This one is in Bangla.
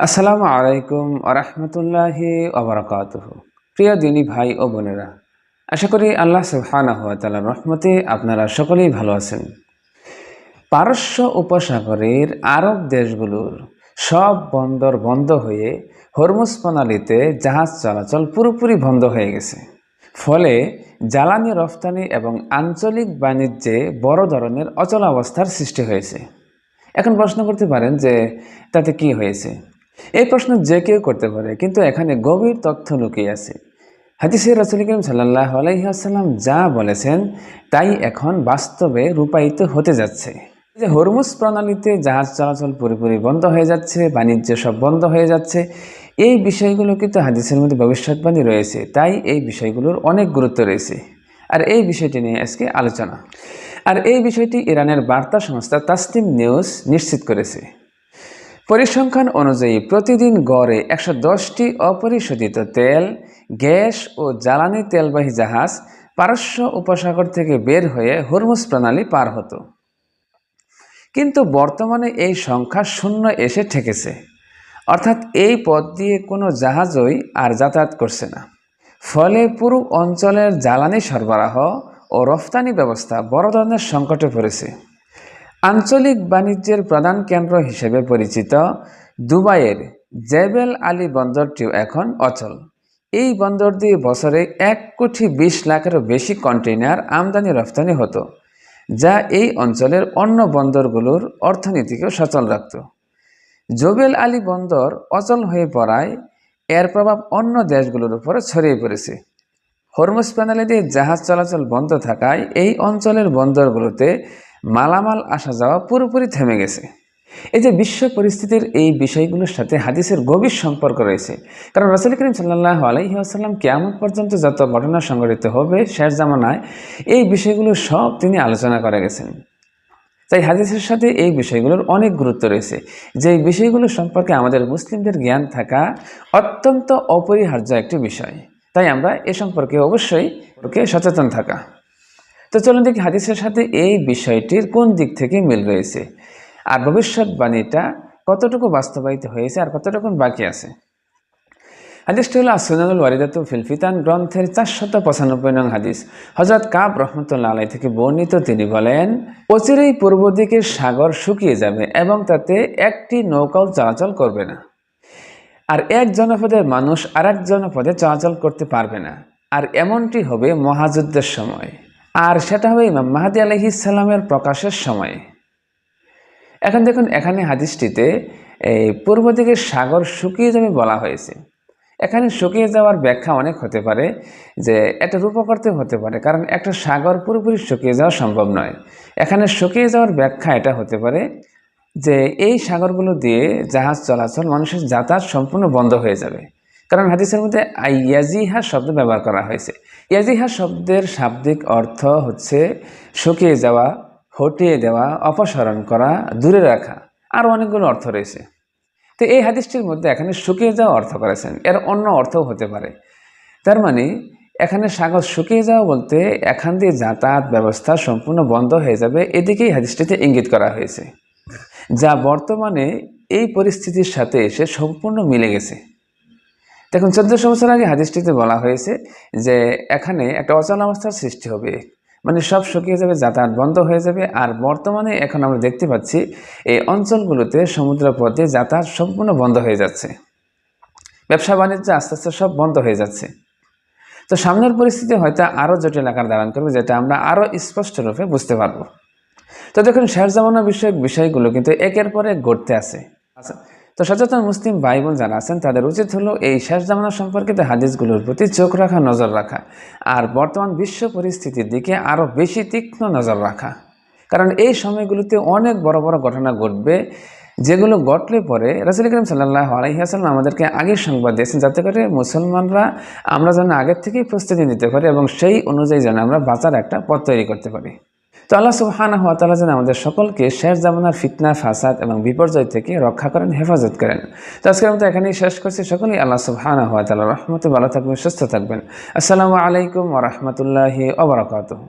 আসসালামু আলাইকুম আরহামতুল্লাহি ওবরাকাতুহু। প্রিয় দিনী ভাই ও বোনেরা, আশা করি আল্লাহ সুবহানাহু ওয়া তাআলার রহমতে আপনারা সকলেই ভালো আছেন। পারস্য উপসাগরের আরব দেশগুলোর সব বন্দর বন্ধ হয়ে হরমুজ প্রণালীতে জাহাজ চলাচল পুরোপুরি বন্ধ হয়ে গেছে। ফলে জ্বালানি রফতানি এবং আঞ্চলিক বাণিজ্যে বড় ধরনের অচলাবস্থার সৃষ্টি হয়েছে। এখন প্রশ্ন করতে পারেন যে তাতে কি হয়েছে? এই প্রশ্ন যে কেউ করতে পারে, কিন্তু এখানে গভীর তথ্য লুকিয়ে আছে। হাদিসে রাসূল করিম সাল্লাল্লাহু আলাইহি ওয়াসাল্লাম যা বলেছেন তাই এখন বাস্তবে রূপায়িত হতে যাচ্ছে। যে হরমুজ প্রণালীতে জাহাজ চলাচল পুরোপুরি বন্ধ হয়ে যাচ্ছে, বাণিজ্য সব বন্ধ হয়ে যাচ্ছে, এই বিষয়গুলো কিন্তু হাদিসের মধ্যে ভবিষ্যৎবাণী রয়েছে। তাই এই বিষয়গুলোর অনেক গুরুত্ব রয়েছে। আর এই বিষয়টি নিয়ে আজকে আলোচনা। আর এই বিষয়টি ইরানের বার্তা সংস্থা তাসনিম নিউজ নিশ্চিত করেছে। পরিসংখ্যান অনুযায়ী প্রতিদিন গড়ে 110টি অপরিশোধিত তেল, গ্যাস ও জ্বালানি তেলবাহী জাহাজ পারস্য উপসাগর থেকে বের হয়ে হরমুজ প্রণালী পার হতো। কিন্তু বর্তমানে এই সংখ্যা শূন্য এসে ঠেকেছে, অর্থাৎ এই পথ দিয়ে কোনো জাহাজই আর যাতায়াত করছে না। ফলে পুরো অঞ্চলের জ্বালানি সরবরাহ ও রফতানি ব্যবস্থা বড় ধরনের সংকটে পড়েছে। আঞ্চলিক বাণিজ্যের প্রধান কেন্দ্র হিসেবে পরিচিত দুবাইয়ের জেবেল আলী বন্দরটিও এখন অচল। এই বন্দর দিয়ে বছরে 1,20,00,000-এরও বেশি কন্টেইনার আমদানি রফতানি হতো, যা এই অঞ্চলের অন্য বন্দরগুলোর অর্থনীতিকেও সচল রাখত। জবেল আলী বন্দর অচল হয়ে পড়ায় এর প্রভাব অন্য দেশগুলোর উপরে ছড়িয়ে পড়েছে। হরমুজ প্রণালী দিয়ে জাহাজ চলাচল বন্ধ থাকায় এই অঞ্চলের বন্দরগুলোতে মালামাল আসা যাওয়া পুরোপুরি থেমে গেছে। এই যে বিশ্ব পরিস্থিতির এই বিষয়গুলোর সাথে হাদিসের গভীর সম্পর্ক রয়েছে, কারণ রাসূল করিম সাল্লাল্লাহু আলাইহি ওয়াসাল্লাম কিয়ামত পর্যন্ত যত ঘটনা সংঘটিত হবে শেষ জামানায়, এই বিষয়গুলো সব তিনি আলোচনা করে গেছেন। তাই হাদিসের সাথে এই বিষয়গুলোর অনেক গুরুত্ব রয়েছে, যে এই বিষয়গুলো সম্পর্কে আমাদের মুসলিমদের জ্ঞান থাকা অত্যন্ত অপরিহার্য একটি বিষয়। তাই আমরা এ সম্পর্কে অবশ্যই সচেতন থাকা। তো চলুন দেখি হাদিসের সাথে এই বিষয়টির কোন দিক থেকে মিল রয়েছে, আর ভবিষ্যৎবাণীটা কতটুকু বাস্তবায়িত হয়েছে আর কতটুকু বাকি আছে। হাদিসটি হল আসুনানুল ওয়ারিদাতু ফিল ফিতান গ্রন্থের 495 নং হাদিস। হযরত কাব রহমতুল্লাহ আলাইহি থেকে বর্ণিত, তিনি বলেন, অচিরেই পূর্ব দিকের সাগর শুকিয়ে যাবে এবং তাতে একটি নৌকাও চলাচল করবে না, আর এক জনপদের মানুষ আর এক জনপদে চলাচল করতে পারবে না। আর এমনটি হবে মহাযুদ্ধের সময়, আর সেটা হবে ইমাম মাহদী আলাইহিস সালামের প্রকাশের সময়। এখন দেখুন, এখানে হাদিসটিতে এই পূর্ব দিকের সাগর শুকিয়ে যাবে বলা হয়েছে। এখানে শুকিয়ে যাওয়ার ব্যাখ্যা অনেক হতে পারে, যে এটা রূপকর্তে হতে পারে, কারণ একটা সাগর পুরোপুরি শুকিয়ে যাওয়া সম্ভব নয়। এখানে শুকিয়ে যাওয়ার ব্যাখ্যা এটা হতে পারে যে এই সাগরগুলো দিয়ে জাহাজ চলাচল, মানুষের যাতায়াত সম্পূর্ণ বন্ধ হয়ে যাবে। কারণ হাদিসের মধ্যে ইয়াজিহা শব্দ ব্যবহার করা হয়েছে। ইয়াজিহা শব্দের শাব্দিক অর্থ হচ্ছে শুকিয়ে যাওয়া, হটিয়ে দেওয়া, অপসারণ করা, দূরে রাখা, আর অনেকগুলো অর্থ রয়েছে। তো এই হাদিসটির মধ্যে এখানে শুকিয়ে যাওয়া অর্থ করেছেন, এর অন্য অর্থও হতে পারে। তার মানে এখানে সাগর শুকিয়ে যাওয়া বলতে এখান দিয়ে যাতায়াত ব্যবস্থা সম্পূর্ণ বন্ধ হয়ে যাবে, এদিকেই হাদিসটিতে ইঙ্গিত করা হয়েছে, যা বর্তমানে এই পরিস্থিতির সাথে এসে সম্পূর্ণ মিলে গেছে। দেখুন, 1400 বছর আগে হাদিসটিতে বলা হয়েছে যে এখানে একটা অচলাবস্থার সৃষ্টি হবে, মানে সব শুকিয়ে যাবে, যাতায়াত বন্ধ হয়ে যাবে। আর বর্তমানে এখন আমরা দেখতে পাচ্ছি এই অঞ্চলগুলোতে সমুদ্রপথে যাতায়াত সম্পূর্ণ বন্ধ হয়ে যাচ্ছে, ব্যবসা বাণিজ্য আস্তে আস্তে সব বন্ধ হয়ে যাচ্ছে। তো সামনের পরিস্থিতি হয়তো আরও জটিল আকার ধারণ করবে, যেটা আমরা আরও স্পষ্ট রূপে বুঝতে পারবো। তো দেখুন, শেষ জামানা বিষয়ক বিষয়গুলো কিন্তু একের পর এক ঘটতে আছে। আচ্ছা, তো সচেতন মুসলিম ভাই বোন যারা আছেন, তাদের উচিত হলো এই শেষ জামানা সম্পর্কিত হাদিসগুলোর প্রতি চোখ রাখা, নজর রাখা, আর বর্তমান বিশ্ব পরিস্থিতির দিকে আরও বেশি তীক্ষ্ণ নজর রাখা। কারণ এই সময়গুলোতে অনেক বড় বড় ঘটনা ঘটবে, যেগুলো ঘটলে পরে রাসূল করিম সাল্লাল্লাহু আলাইহি ওয়াসাল্লাম আমাদেরকে আগের সংবাদ দিয়েছেন, যাতে করে মুসলমানরা আমরা যেন আগের থেকেই প্রস্তুতি নিতে পারি এবং সেই অনুযায়ী যেন আমরা বাঁচার একটা পথ তৈরি করতে পারি। তো আল্লাহ সুবহানাহু ওয়া তাআলা যেন আমাদের সকলকে শেষ জামানার ফিতনা, ফাসাদ এবং বিপর্যয় থেকে রক্ষা করেন, হেফাজত করেন। তো আজকের মতো এখানেই শেষ করছি। সকলেই আল্লাহ সুবহানাহু ওয়া তাআলার রহমতে ভালো থাকবেন, সুস্থ থাকবেন। আসসালামু আলাইকুম ওয়া রাহমাতুল্লাহি ওয়া বারাকাতুহু।